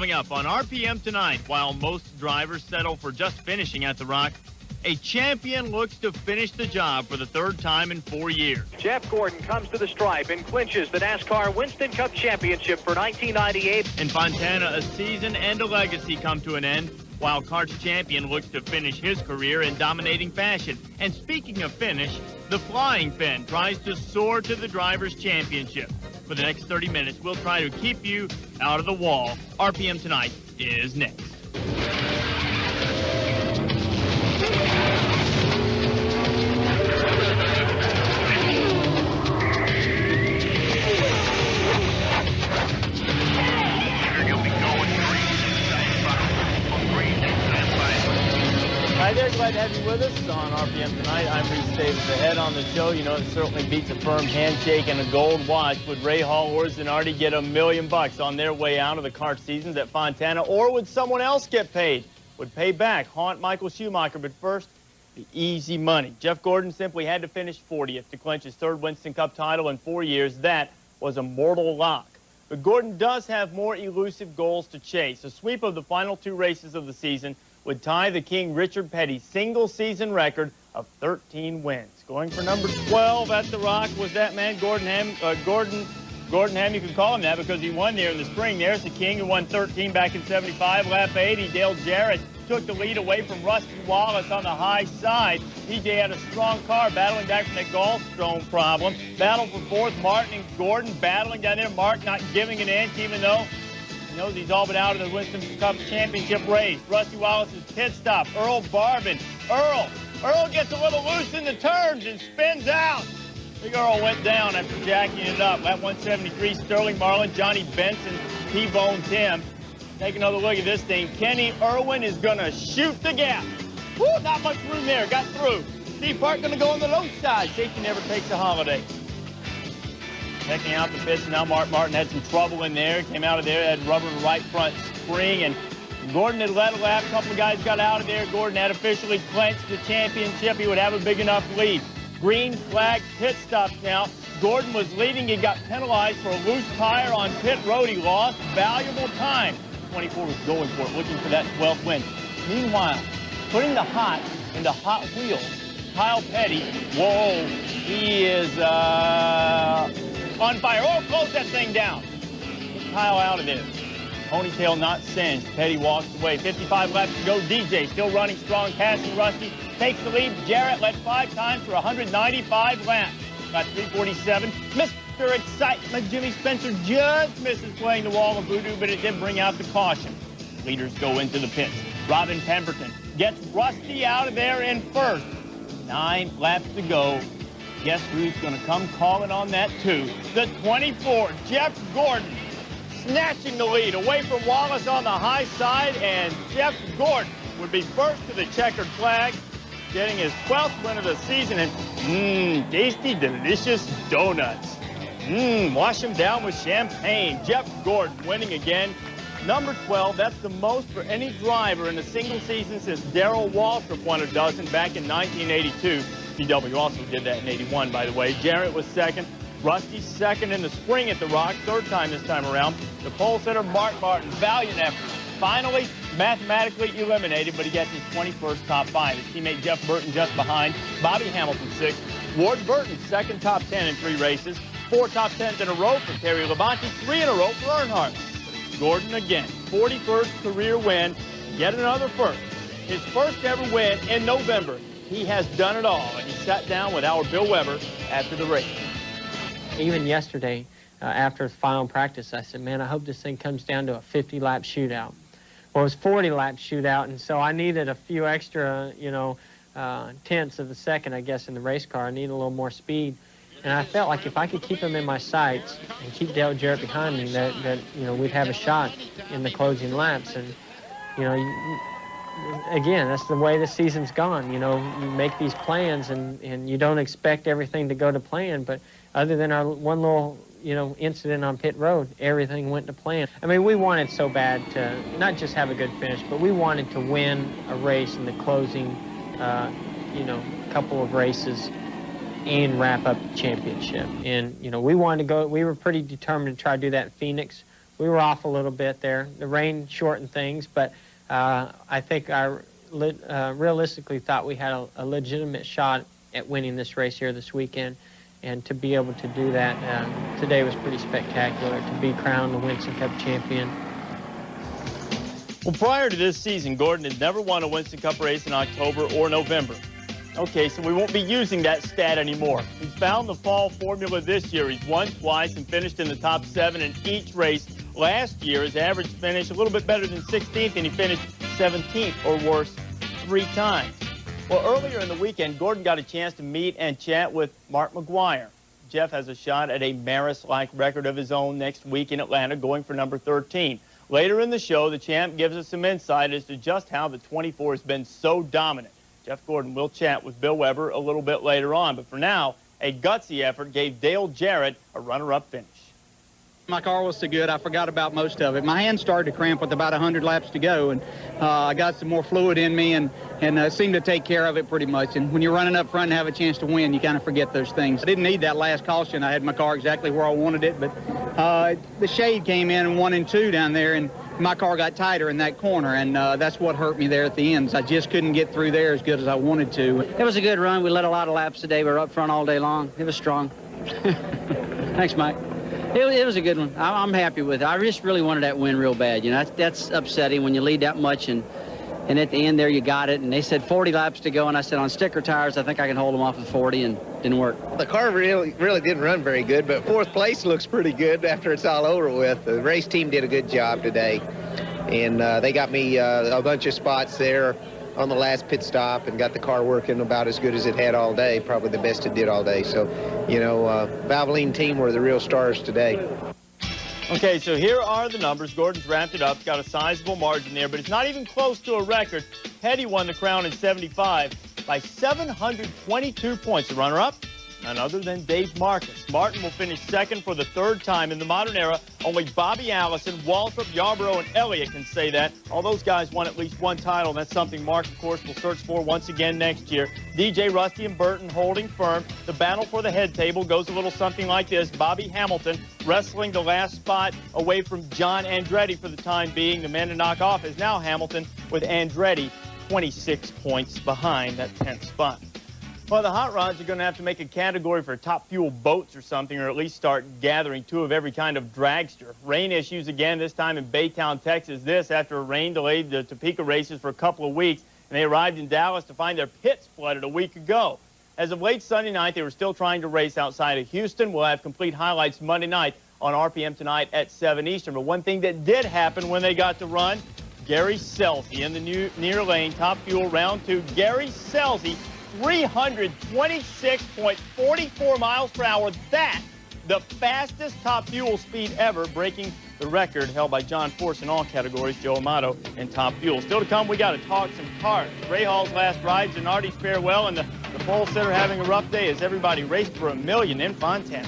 Coming up on RPM tonight, while most drivers settle for just finishing at the Rock, a champion looks to finish the job for the third time in 4 years. Jeff Gordon comes to the stripe and clinches the NASCAR Winston Cup Championship for 1998. In Fontana, a season and a legacy come to an end, while Kart's champion looks to finish his career in dominating fashion. And speaking of finish, the Flying Fin tries to soar to the Drivers' Championship. For the next 30 minutes, we'll try to keep you out of the wall. RPM Tonight is next. Hi there, glad to have you with us on RPM Tonight. I'm Prix ahead on the show. You know, it certainly beats a firm handshake and a gold watch. Would Rahal or Zanardi get $1 million on their way out of the kart seasons at Fontana, or would someone else get paid? Would payback haunt Michael Schumacher? But first, the easy money. Jeff Gordon simply had to finish 40th to clinch his third Winston Cup title in 4 years. That was a mortal lock. But Gordon does have more elusive goals to chase. A sweep of the final 2 races of the season would tie the King Richard Petty's single-season record of 13 wins. Going for number 12 at the Rock was that man, Gordonham, you can call him that because he won there in the spring. There's the King who won 13 back in 75. Lap 80, Dale Jarrett took the lead away from Rusty Wallace on the high side. DJ had a strong car battling back from the gallstone problem. Battle for fourth, Martin and Gordon battling down there. Mark not giving an inch even though he knows he's all but out of the Winston Cup Championship race. Rusty Wallace's pit stop. Earl Barbin. Earl gets a little loose in the turns and spins out. Big Earl went down after jacking it up. Lap 173, Sterling Marlin, Johnny Benson, T-Bone Tim. Take another look at this thing. Kenny Irwin is going to shoot the gap. Woo, not much room there. Got through. Steve Park going to go on the low side. Safety never takes a holiday. Checking out the pits now. Mark Martin had some trouble in there. Came out of there, had rubber right front spring, and Gordon had led a lap. A couple of guys got out of there. Gordon had officially clinched the championship. He would have a big enough lead. Green flag pit stops now. Gordon was leading. He got penalized for a loose tire on pit road. He lost valuable time. 24 was going for it, looking for that 12th win. Meanwhile, putting the hot into Hot Wheels, Kyle Petty, whoa, he is on fire. Oh, close that thing down. Get Kyle out of there. Ponytail not singed. Petty walks away. 55 laps to go. DJ still running strong, passing Rusty. Takes the lead. Jarrett led 5 times for 195 laps. Got 347. Mr. Excitement, Jimmy Spencer just misses playing the wall of voodoo, but it did bring out the caution. Leaders go into the pits. Robin Pemberton gets Rusty out of there in first. 9 laps to go. Guess who's going to come calling on that too? The 24, Jeff Gordon, snatching the lead away from Wallace on the high side, and Jeff Gordon would be first to the checkered flag, getting his 12th win of the season, and tasty, delicious donuts. Wash them down with champagne. Jeff Gordon winning again. Number 12, that's the most for any driver in a single season since Darrell Waltrip won a dozen back in 1982. PW also did that in 81, by the way. Jarrett was second. Rusty second in the spring at the Rock, third time this time around. The pole sitter, Mark Martin, valiant effort. Finally, mathematically eliminated, but he gets his 21st top 5. His teammate Jeff Burton just behind. Bobby Hamilton, 6th. Ward Burton, second top 10 in 3 races. 4 top 10s in a row for Terry Labonte, 3 in a row for Earnhardt. Gordon again, 41st career win, yet another first. His first ever win in November. He has done it all, and he sat down with our Bill Weber after the race. Even yesterday, after the final practice, I said, man, I hope this thing comes down to a 50-lap shootout. Well, it was 40-lap shootout, and so I needed a few extra, tenths of a second, I guess, in the race car. I needed a little more speed. And I felt like if I could keep him in my sights and keep Dale Jarrett behind me, that we'd have a shot in the closing laps. And, again, that's the way the season's gone. You make these plans, and you don't expect everything to go to plan. But other than our one little, incident on pit road, everything went to plan. I mean, we wanted so bad to not just have a good finish, but we wanted to win a race in the closing, couple of races and wrap up the championship. And, we wanted to go, we were pretty determined to try to do that in Phoenix. we were off a little bit there. The rain shortened things, but I think I realistically thought we had a legitimate shot at winning this race here this weekend. And to be able to do that today was pretty spectacular, to be crowned the Winston Cup champion. Well, prior to this season, Gordon had never won a Winston Cup race in October or November. Okay, so we won't be using that stat anymore. He's found the fall formula this year. He's won twice and finished in the top 7 in each race. Last year, his average finish a little bit better than 16th, and he finished 17th or worse 3 times. Well, earlier in the weekend, Gordon got a chance to meet and chat with Mark McGuire. Jeff has a shot at a Maris-like record of his own next week in Atlanta, going for number 13. Later in the show, the champ gives us some insight as to just how the 24 has been so dominant. Jeff Gordon will chat with Bill Weber a little bit later on, but for now, a gutsy effort gave Dale Jarrett a runner-up finish. My car was so good, I forgot about most of it. My hands started to cramp with about 100 laps to go, and I got some more fluid in me and seemed to take care of it pretty much. And when you're running up front and have a chance to win, you kind of forget those things. I didn't need that last caution. I had my car exactly where I wanted it, but the shade came in 1 and 2 down there, and my car got tighter in that corner, and that's what hurt me there at the end. I just couldn't get through there as good as I wanted to. It was a good run. We led a lot of laps today. We were up front all day long. It was strong. Thanks, Mike. It was a good one. I'm happy with it. I just really wanted that win real bad. You know, that's upsetting when you lead that much, and at the end there you got it. And they said 40 laps to go, and I said on sticker tires I think I can hold them off at 40, and didn't work. The car really didn't run very good, but 4th place looks pretty good after it's all over with. The race team did a good job today, and they got me a bunch of spots there on the last pit stop and got the car working about as good as it had all day, probably the best it did all day. So, you know, Valvoline team were the real stars today. Okay, so here are the numbers. Gordon's wrapped it up, got a sizable margin there, but it's not even close to a record. Petty won the crown in 75 by 722 points. The runner-up, none other than Dave Marcus. Martin will finish 2nd for the 3rd time in the modern era. Only Bobby Allison, Waltrip, Yarborough, and Elliott can say that. All those guys won at least 1 title, and that's something Mark, of course, will search for once again next year. DJ, Rusty, and Burton holding firm. The battle for the head table goes a little something like this. Bobby Hamilton wrestling the last spot away from John Andretti for the time being. The man to knock off is now Hamilton, with Andretti 26 points behind that 10th spot. Well, the hot rods are going to have to make a category for top fuel boats or something, or at least start gathering 2 of every kind of dragster. Rain issues again, this time in Baytown, Texas. This after a rain delayed the Topeka races for a couple of weeks, and they arrived in Dallas to find their pits flooded a week ago. As of late Sunday night, they were still trying to race outside of Houston. We'll have complete highlights Monday night on RPM tonight at 7 Eastern. But one thing that did happen when they got to run, Gary Scelzi in the near lane, top fuel round 2. Gary Scelzi, 326.44 miles per hour. That, the fastest top fuel speed ever, breaking the record held by John Force in all categories, Joe Amato, and top fuel. Still to come, we got to talk some cars. Rahal's last ride, Zanardi's farewell, and the pole sitter having a rough day as everybody raced for $1 million in Fontana.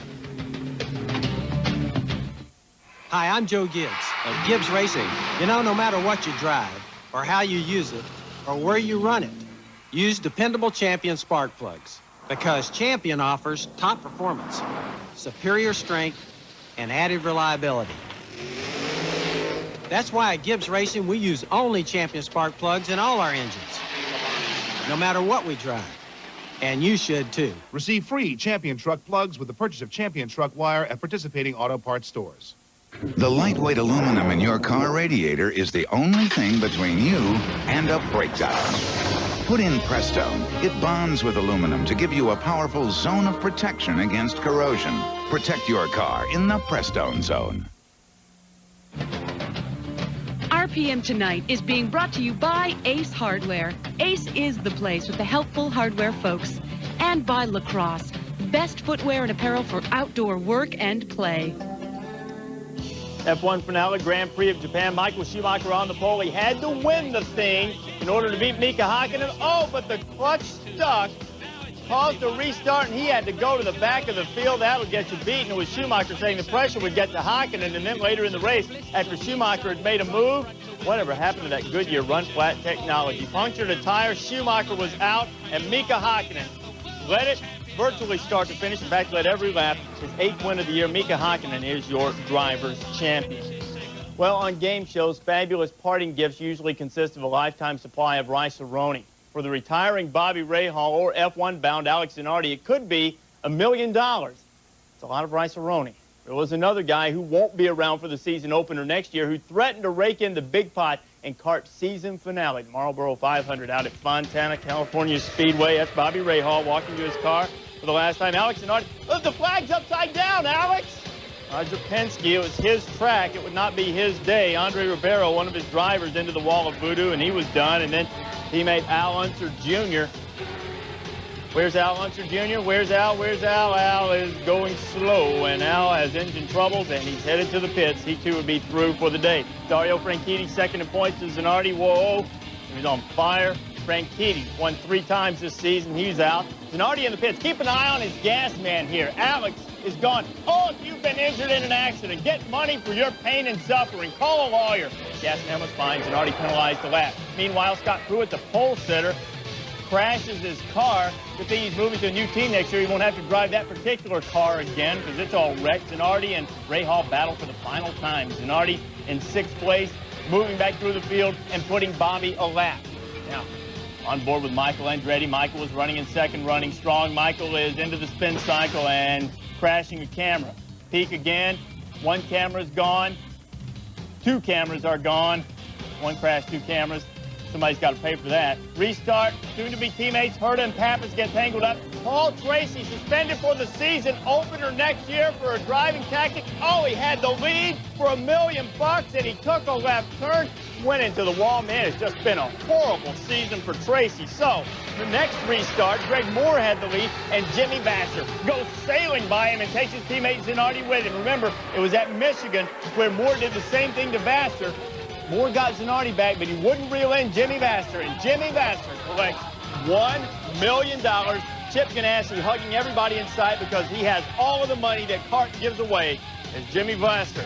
Hi, I'm Joe Gibbs of Gibbs Racing. You know, no matter what you drive, or how you use it, or where you run it, use dependable Champion spark plugs, because Champion offers top performance, superior strength, and added reliability. That's why at Gibbs Racing we use only Champion spark plugs in all our engines, no matter what we drive. And you should too. Receive free Champion truck plugs with the purchase of Champion truck wire at participating auto parts stores. The lightweight aluminum in your car radiator is the only thing between you and a breakdown. Put in Prestone. It bonds with aluminum to give you a powerful zone of protection against corrosion. Protect your car in the Prestone zone. RPM Tonight is being brought to you by Ace Hardware. Ace is the place with the helpful hardware folks. And by Lacrosse, best footwear and apparel for outdoor work and play. F1 finale, Grand Prix of Japan. Michael Schumacher on the pole. He had to win the thing in order to beat Mika Hakkinen. Oh, but the clutch stuck. Caused a restart, and he had to go to the back of the field. That would get you beaten. It was Schumacher saying the pressure would get to Hakkinen, and then later in the race, after Schumacher had made a move, whatever happened to that Goodyear run-flat technology? Punctured a tire, Schumacher was out, and Mika Hakkinen led it virtually start to finish. In fact, led every lap. His 8th win of the year. Mika Hakkinen is your driver's champion. Well, on game shows, fabulous parting gifts usually consist of a lifetime supply of rice-a-roni. For the retiring Bobby Rahal or F1 bound Alex Zanardi, it could be $1 million. It's a lot of rice-a-roni. There was another guy who won't be around for the season opener next year who threatened to rake in the big pot and cart season finale, the Marlboro 500 out at Fontana, California Speedway. That's Bobby Rahal walking to his car for the last time. Alex Zanardi, look, the flag's upside down, Alex! Roger Penske, it was his track. It would not be his day. Andre Ribeiro, one of his drivers, into the wall of voodoo, and he was done. And then teammate Al Unser Jr. Where's Al Unser Jr.? Where's Al? Where's Al? Al is going slow, and Al has engine troubles, and he's headed to the pits. He, too, would be through for the day. Dario Franchitti, second in points to Zanardi. Whoa, he's on fire. Franchitti won 3 times this season. He's out. Zanardi in the pits. Keep an eye on his gas man here. Alex is gone. Oh, if you've been injured in an accident, get money for your pain and suffering. Call a lawyer. Gas man was fine. Zanardi penalized the lap. Meanwhile, Scott Pruitt, the pole sitter, crashes his car. Good thing he's moving to a new team next year. He won't have to drive that particular car again because it's all wrecked. Zanardi and Rahal battle for the final time. Zanardi in 6th place, moving back through the field and putting Bobby a lap. Now, on board with Michael Andretti. Michael was running in 2nd, running strong. Michael is into the spin cycle and crashing a camera. Peak again. 1 camera's gone. 2 cameras are gone. 1 crash, 2 cameras. Somebody's got to pay for that. Restart. Soon-to-be teammates Herta and Pappas get tangled up. Paul Tracy suspended for the season opener next year for a driving tactic. Oh, he had the lead for $1 million, and he took a left turn, went into the wall. Man, it's just been a horrible season for Tracy. So, the next restart, Greg Moore had the lead, and Jimmy Vasser goes sailing by him and takes his teammate Zanardi with him. Remember, it was at Michigan where Moore did the same thing to Vasser. Moore got Zanardi back, but he wouldn't reel in Jimmy Vasser, and Jimmy Vasser collects $1 million. Chip Ganassi hugging everybody in sight because he has all of the money that CART gives away as Jimmy Vasser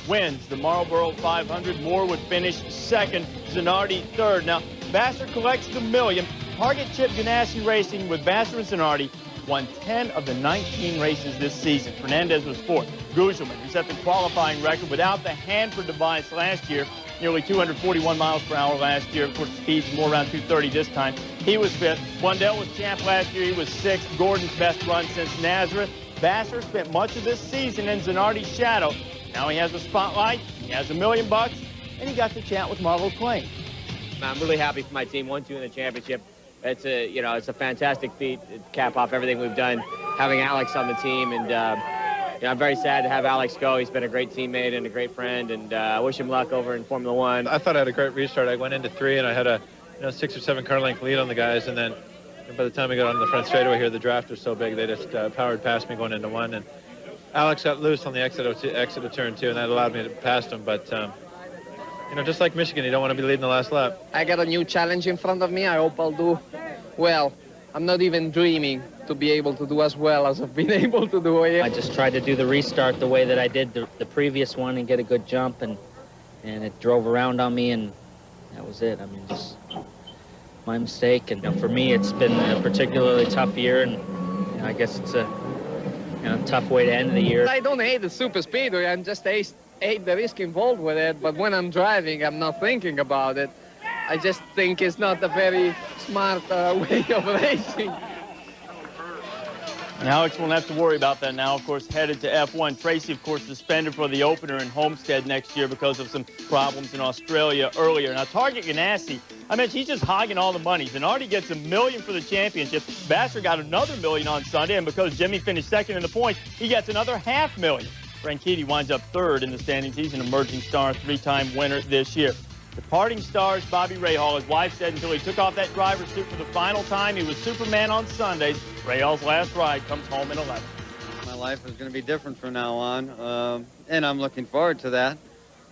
wins the Marlboro 500. Moore would finish 2nd, Zanardi 3rd. Now, Vasser collects the $1 million. Target Chip Ganassi Racing with Vasser and Zanardi won 10 of the 19 races this season. Fernandez was 4th. Gugelman, who set the qualifying record without the Hanford device last year, nearly 241 miles per hour last year. Of course, speed's more around 230 this time. He was 5th. Wandell was champ last year. He was 6th. Gordon's best run since Nazareth. Vasser spent much of this season in Zanardi's shadow. Now he has a spotlight. He has $1 million, and he got to chat with Marlo Clay. I'm really happy for my team. 1-2 in the championship. It's a fantastic feat to cap off everything we've done, having Alex on the team, and I'm very sad to have Alex go. He's been a great teammate and a great friend, and I wish him luck over in Formula One. I thought I had a great restart. I went into 3, and I had a 6 or 7 car length lead on the guys, and then by the time I got on the front straightaway here, the draft was so big they just powered past me going into 1, and Alex got loose on the exit of turn 2, and that allowed me to pass him. But just like Michigan, you don't want to be leading the last lap. I got a new challenge in front of me. I hope I'll do well. I'm not even dreaming to be able to do as well as I've been able to do here. I just tried to do the restart the way that I did the previous one and get a good jump, and it drove around on me, and that was it. I mean, just my mistake. And for me, it's been a particularly tough year, and I guess it's a tough way to end the year. I don't hate the super speedway. I just hate the risk involved with it. But when I'm driving, I'm not thinking about it. I just think it's not a very smart way of racing. And Alex won't have to worry about that now, of course, headed to F1. Tracy, of course, suspended for the opener in Homestead next year because of some problems in Australia earlier. Now, Target Ganassi, I mentioned he's just hogging all the money. Zanardi gets $1 million for the championship. Vasser got another $1 million on Sunday, and because Jimmy finished 2nd in the points, he gets another $500,000. Franchitti winds up 3rd in the standings. He's an emerging star, 3-time winner this year. Departing stars Bobby Rahal, his wife said until he took off that driver's suit for the final time, he was Superman on Sundays. Rahal's last ride comes home in 11th. My life is going to be different from now on, and I'm looking forward to that.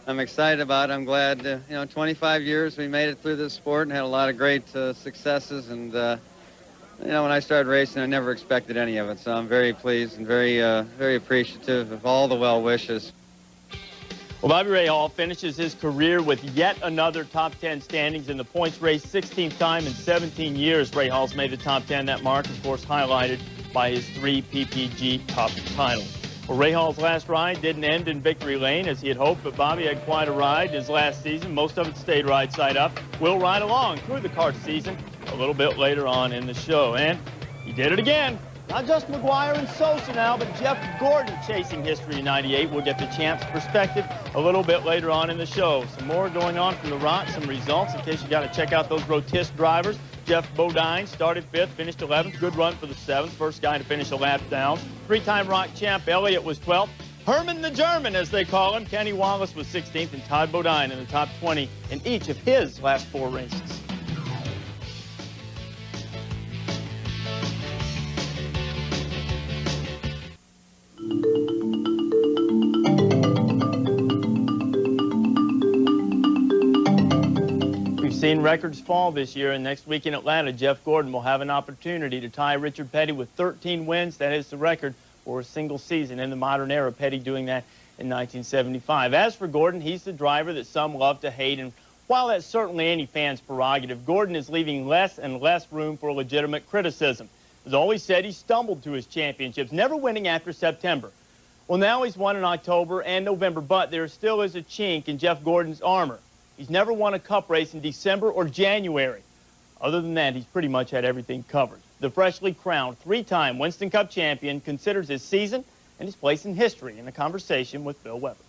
I'm excited about it. I'm glad, 25 years we made it through this sport and had a lot of great successes, and when I started racing, I never expected any of it, so I'm very pleased and very appreciative of all the well wishes. Well, Bobby Rahal finishes his career with yet another top 10 standings in the points race, 16th time in 17 years. Rahal's made the top 10. That mark, of course, highlighted by his 3 PPG Cup titles. Well, Rahal's last ride didn't end in victory lane as he had hoped, but Bobby had quite a ride his last season. Most of it stayed right side up. We'll ride along through the kart season a little bit later on in the show. And he did it again. Not just McGuire and Sosa now, but Jeff Gordon chasing history in 98. We'll get the champ's perspective a little bit later on in the show. Some more going on from the Rock, some results in case you got to check out those Rotis drivers. Jeff Bodine started 5th, finished 11th. Good run for the 7th. First guy to finish a lap down. Three-time Rock champ Elliott was 12th. Herman the German, as they call him. Kenny Wallace was 16th, and Todd Bodine in the top 20 in each of his last 4 races. Seen records fall this year, and next week in Atlanta, Jeff Gordon will have an opportunity to tie Richard Petty with 13 wins. That is the record for a single season in the modern era, Petty doing that in 1975. As for Gordon, he's the driver that some love to hate, and while that's certainly any fan's prerogative, Gordon is leaving less and less room for legitimate criticism. As always said, he stumbled to his championships, never winning after September. Well, now he's won in October and November, but there still is a chink in Jeff Gordon's armor. He's never won a cup race in December or January. Other than that, he's pretty much had everything covered. The freshly crowned 3-time Winston Cup champion considers his season and his place in history in a conversation with Bill Weber.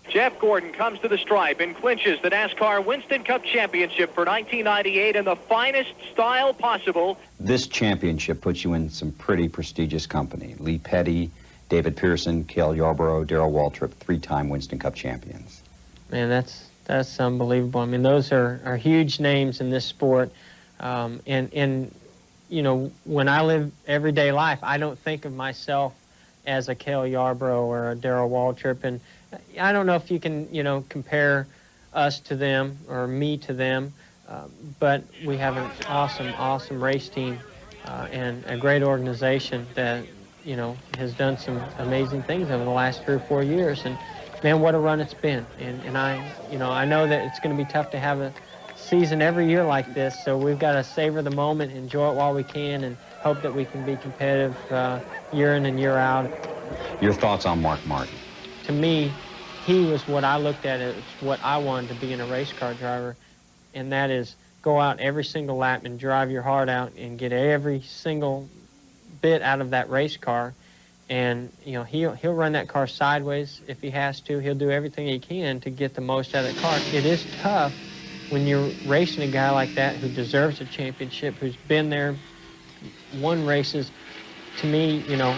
Jeff Gordon comes to the stripe and clinches the NASCAR Winston Cup Championship for 1998 in the finest style possible. This championship puts you in some pretty prestigious company. Lee Petty, David Pearson, Cale Yarborough, Darrell Waltrip, 3-time Winston Cup champions. Man, that's unbelievable. I mean, those are huge names in this sport. And you know, when I live everyday life, I don't think of myself as a Cale Yarborough or a Darrell Waltrip. And I don't know if you can, you know, compare us to them or me to them, but we have an awesome race team and a great organization that, you know, has done some amazing things over the last 3 or 4 years. And man, what a run it's been. And I know that it's going to be tough to have a season every year like this, so we've got to savor the moment, enjoy it while we can, and hope that we can be competitive year in and year out. Your thoughts on Mark Martin? To me, he was what I looked at as what I wanted to be in a race car driver, and that is go out every single lap and drive your heart out and get every single bit out of that race car. And, you know, he'll run that car sideways if he has to. He'll do everything he can to get the most out of the car. It is tough when you're racing a guy like that who deserves a championship, who's been there, won races. To me, you know,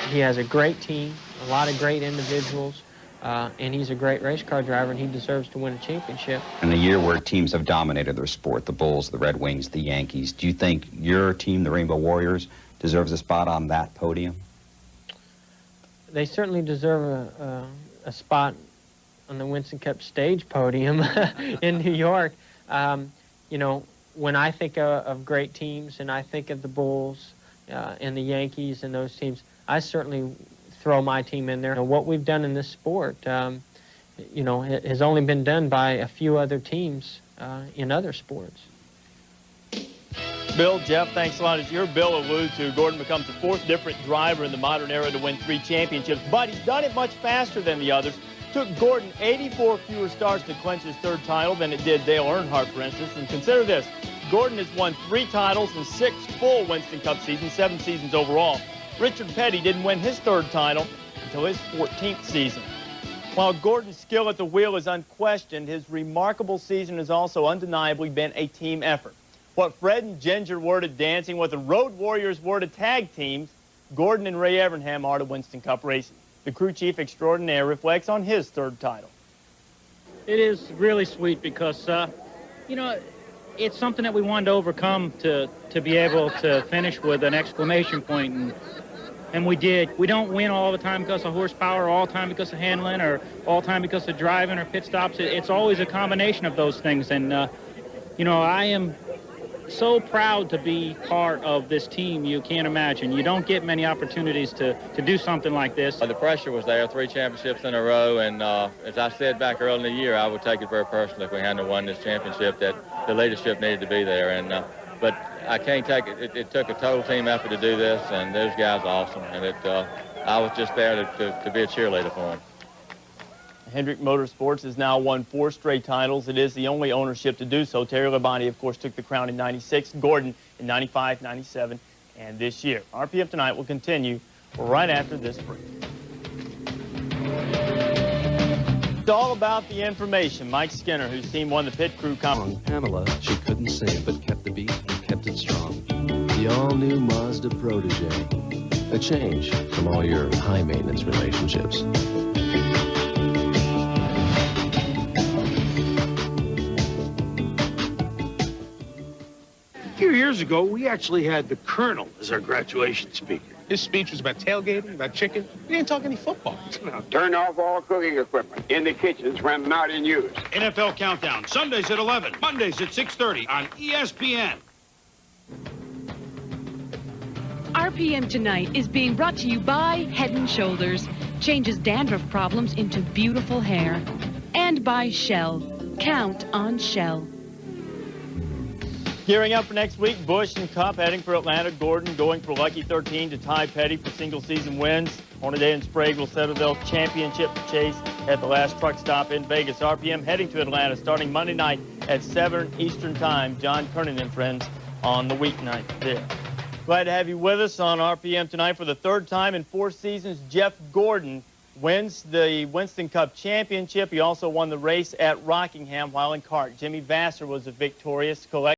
he has a great team, a lot of great individuals, and he's a great race car driver, and he deserves to win a championship. In a year where teams have dominated their sport, the Bulls, the Red Wings, the Yankees, do you think your team, the Rainbow Warriors, deserves a spot on that podium? They certainly deserve a spot on the Winston Cup stage podium in New York. You know, when I think of great teams and I think of the Bulls and the Yankees and those teams, I certainly throw my team in there. And what we've done in this sport, you know, it has only been done by a few other teams in other sports. Bill, Jeff, thanks a lot. As your Bill alluded to, Gordon becomes the 4th different driver in the modern era to win 3 championships, but he's done it much faster than the others. Took Gordon 84 fewer starts to clinch his 3rd title than it did Dale Earnhardt, for instance. And consider this, Gordon has won 3 titles in 6 full Winston Cup seasons, 7 seasons overall. Richard Petty didn't win his 3rd title until his 14th season. While Gordon's skill at the wheel is unquestioned, his remarkable season has also undeniably been a team effort. What Fred and Ginger were to dancing, what the Road Warriors were to tag teams, Gordon and Ray Evernham are to Winston Cup racing. The crew chief extraordinaire reflects on his 3rd title. It is really sweet because, you know, it's something that we wanted to overcome to be able to finish with an exclamation point, and we did. We don't win all the time because of horsepower, or all the time because of handling, or all the time because of driving or pit stops. It's always a combination of those things, and, you know, I am so proud to be part of this team. You can't imagine. You don't get many opportunities to do something like this. The pressure was there, 3 championships in a row, and as I said back early in the year, I would take it very personally if we hadn't won this championship, that the leadership needed to be there. And but I can't take it. It took a total team effort to do this, and those guys are awesome. And I was just there to be a cheerleader for him. Hendrick Motorsports has now won 4 straight titles. It is the only ownership to do so. Terry Labonte, of course, took the crown in '96, Gordon in '95, '97, and this year. RPM Tonight will continue right after this break. It's all about the information. Mike Skinner, whose team won the pit crew competition. Pamela, she couldn't sing, but kept the beat and kept it strong. The all-new Mazda Protege. A change from all your high-maintenance relationships. A few years ago, we actually had the Colonel as our graduation speaker. His speech was about tailgating, about chicken. He didn't talk any football. Turn off all cooking equipment in the kitchens when not in use. NFL Countdown, Sundays at 11, Mondays at 6:30 on ESPN. RPM Tonight is being brought to you by Head & Shoulders. Changes dandruff problems into beautiful hair. And by Shell. Count on Shell. Gearing up for next week, Busch and Cup heading for Atlanta. Gordon going for Lucky 13 to tie Petty for single-season wins. Hornaday and Sprague will settle their championship chase at the last truck stop in Vegas. RPM heading to Atlanta starting Monday night at 7 Eastern Time. John Kernan and friends on the weeknight there. Glad to have you with us on RPM Tonight for the 3rd time in 4 seasons. Jeff Gordon wins the Winston Cup Championship. He also won the race at Rockingham while in kart. Jimmy Vasser was a victorious collector.